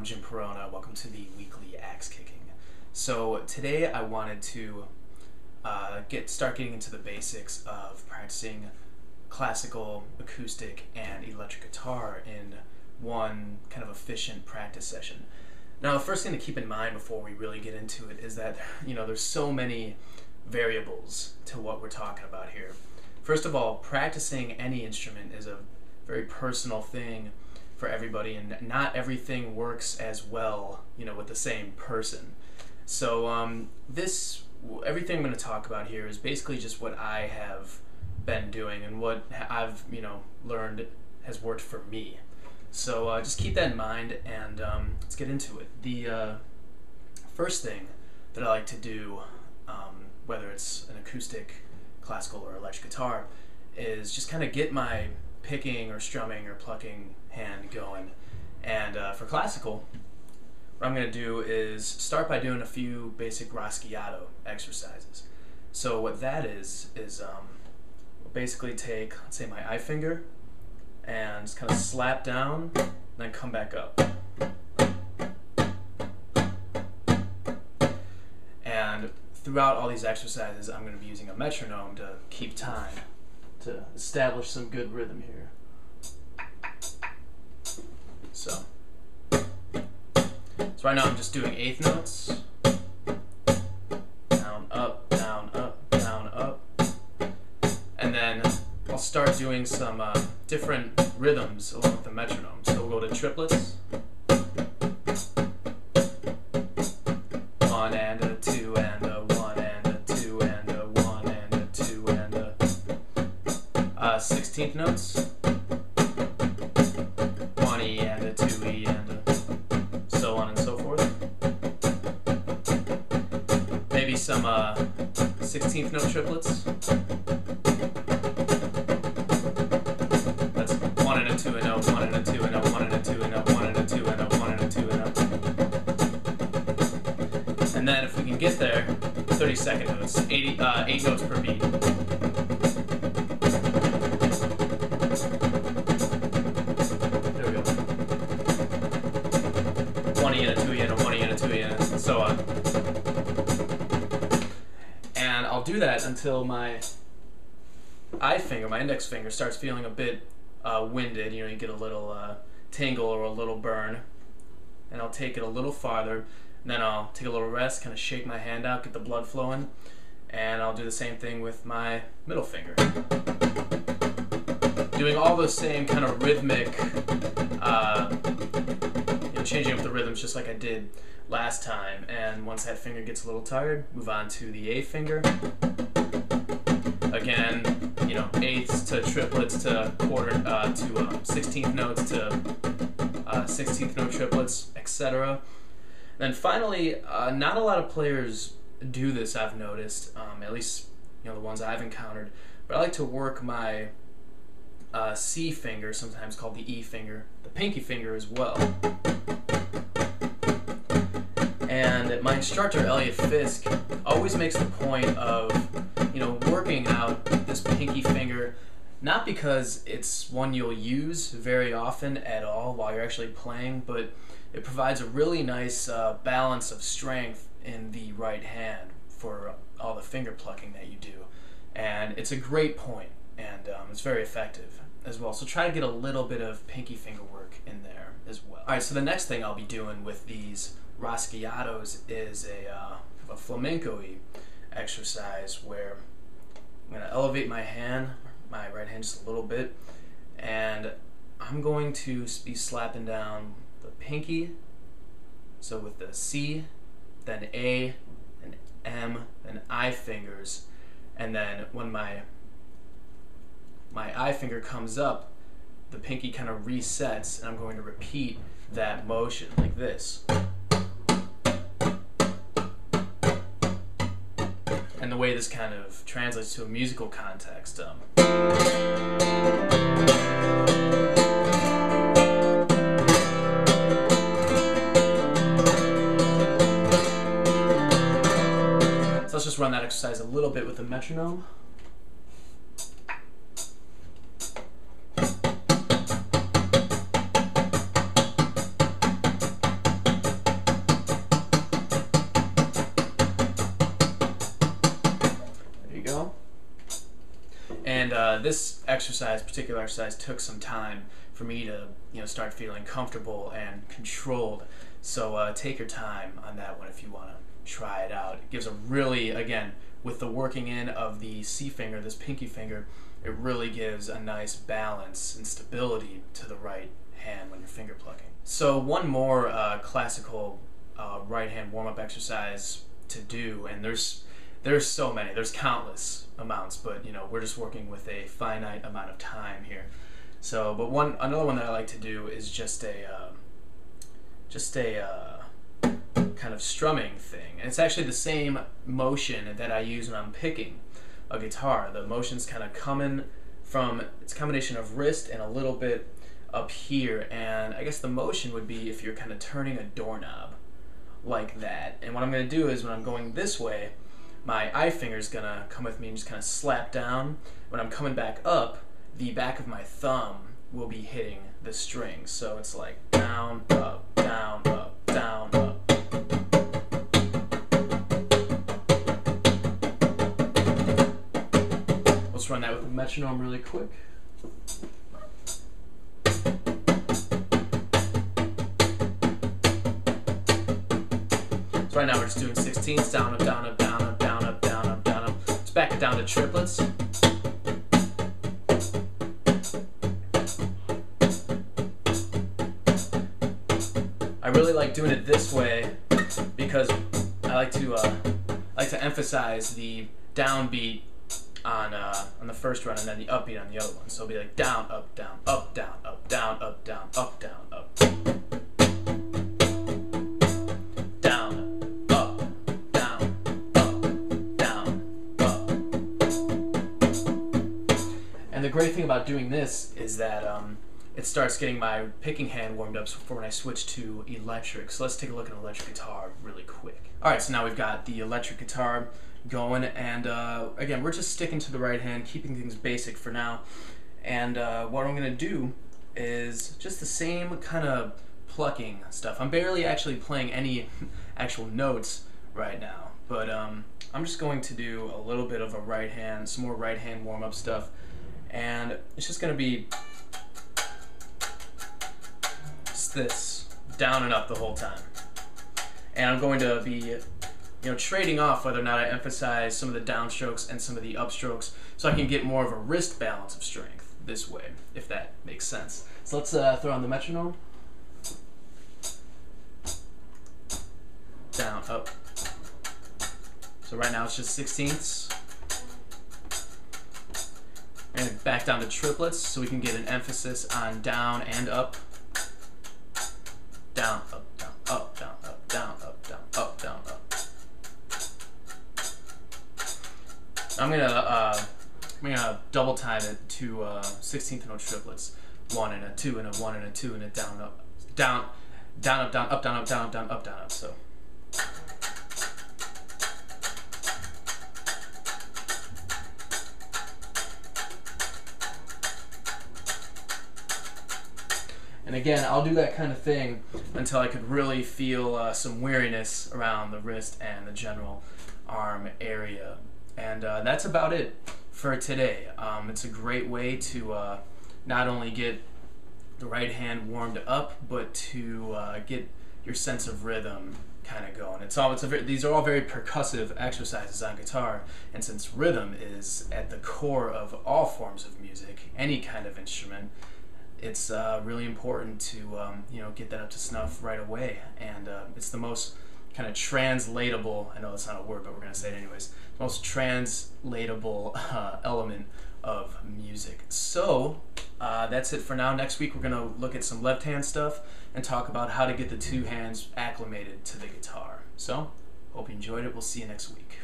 Jim Perona. Welcome to the weekly axe kicking. So today I wanted to start getting into the basics of practicing classical, acoustic, and electric guitar in one kind of efficient practice session. Now, the first thing to keep in mind before we really get into it is that there's so many variables to what we're talking about here. First of all, practicing any instrument is a very personal thing for everybody, and not everything works as well, with the same person. So everything I'm going to talk about here is basically just what I have been doing and what I've learned has worked for me. So just keep that in mind, and let's get into it. The first thing that I like to do, whether it's an acoustic, classical, or electric guitar, is just kind of get my picking or strumming or plucking hand going. And for classical, what I'm going to do is start by doing a few basic rasguiado exercises. So what that is we'll basically take, let's say, my I finger and just kind of slap down, then come back up. And throughout all these exercises, I'm going to be using a metronome to keep time, to establish some good rhythm here. So right now I'm just doing eighth notes. Down, up, down, up, down, up. And then I'll start doing some different rhythms along with the metronome. So we'll go to triplets. 1 and a 2 and a 1 and a 2 and a 1 and a 2 and a 16th notes. 1E and a 2E and a so on and so forth. Maybe some 16th note triplets. That's 1 and a 2 and a 1 and a 2 and a 1 and a 2 and a 1 and a 2 and a 1 and a 2 and a. And then if we can get there, 32nd notes, 8 notes per beat. There we go. 1 and a 2 and a 1 and a 2 and so on. And I'll do that until my I finger, my index finger, starts feeling a bit winded. You get a little tingle or a little burn. And I'll take it a little farther. And then I'll take a little rest, kind of shake my hand out, get the blood flowing. And I'll do the same thing with my middle finger. Doing all those same kind of rhythmic, changing up the rhythms just like I did last time. And once that finger gets a little tired, move on to the A finger. Again, eighths to triplets to quarter to 16th notes to 16th note triplets, etc. Then finally, not a lot of players do this, I've noticed, at least the ones I've encountered, but I like to work my C finger, sometimes called the E finger, the pinky finger as well. And my instructor, Eliot Fisk, always makes the point of, working out this pinky finger, not because it's one you'll use very often at all while you're actually playing, but it provides a really nice balance of strength in the right hand for all the finger plucking that you do. And it's a great point, and it's very effective as well. So try to get a little bit of pinky finger work in there as well. Alright, so the next thing I'll be doing with these rasguiados is a flamenco-y exercise where I'm going to elevate my hand, my right hand, just a little bit, and I'm going to be slapping down the pinky, so with the C, then A, and M, and I fingers, and then when my I finger comes up, the pinky kind of resets, and I'm going to repeat that motion like this. And the way this kind of translates to a musical context. So let's just run that exercise a little bit with the metronome. And this particular exercise, took some time for me to start feeling comfortable and controlled. So take your time on that one if you want to try it out. It gives a really, again, with the working in of the C finger, this pinky finger, it really gives a nice balance and stability to the right hand when you're finger plucking. So one more classical right hand warm-up exercise to do, and there's so many, there's countless amounts, but we're just working with a finite amount of time here. So, but another one that I like to do is just a kind of strumming thing, and it's actually the same motion that I use when I'm picking a guitar. The motion's kind of coming from, it's a combination of wrist and a little bit up here, and I guess the motion would be if you're kind of turning a doorknob like that. And what I'm going to do is when I'm going this way, my eye finger is going to come with me and just kind of slap down. When I'm coming back up, the back of my thumb will be hitting the strings. So it's like down, up, down, up, down, up. Let's run that with the metronome really quick. So right now we're just doing 16ths, down, up, down, up, down, up, down, up, down, up, down, up. Let's back it down to triplets. I really like doing it this way because I like to emphasize the downbeat on the first run and then the upbeat on the other one. So it'll be like down, up, down, up, down, up, down, up, down, up, down, up. Down, up, down, up, down, up. And the great thing about doing this is that it starts getting my picking hand warmed up for when I switch to electric. So let's take a look at an electric guitar really quick. Alright, so now we've got the electric guitar going, and again, we're just sticking to the right hand, keeping things basic for now. And what I'm going to do is just the same kind of plucking stuff. I'm barely actually playing any actual notes right now, but I'm just going to do a little bit of a right hand, some more right hand warm-up stuff, and it's just going to be just this, down and up the whole time. And I'm going to be trading off whether or not I emphasize some of the downstrokes and some of the upstrokes, so I can get more of a wrist balance of strength this way, if that makes sense. So let's throw on the metronome. Down, up. So right now it's just 16ths. And back down to triplets so we can get an emphasis on down and up. Down, up, down, up, down, up, down, up, down, up, down, up. I'm gonna double time it to 16th note triplets. 1 and a 2 and a 1 and a 2 and a down, up, down, down, up, down, up, down, up, down, down, up, down, up. So. And again, I'll do that kind of thing until I could really feel some weariness around the wrist and the general arm area. And that's about it for today. It's a great way to not only get the right hand warmed up, but to get your sense of rhythm kind of going. These are all very percussive exercises on guitar, and since rhythm is at the core of all forms of music, any kind of instrument, it's really important to get that up to snuff right away. And it's the most kind of translatable, I know that's not a word, but we're going to say it anyways, the most translatable element of music. So that's it for now. Next week we're going to look at some left hand stuff and talk about how to get the two hands acclimated to the guitar. So hope you enjoyed it. We'll see you next week.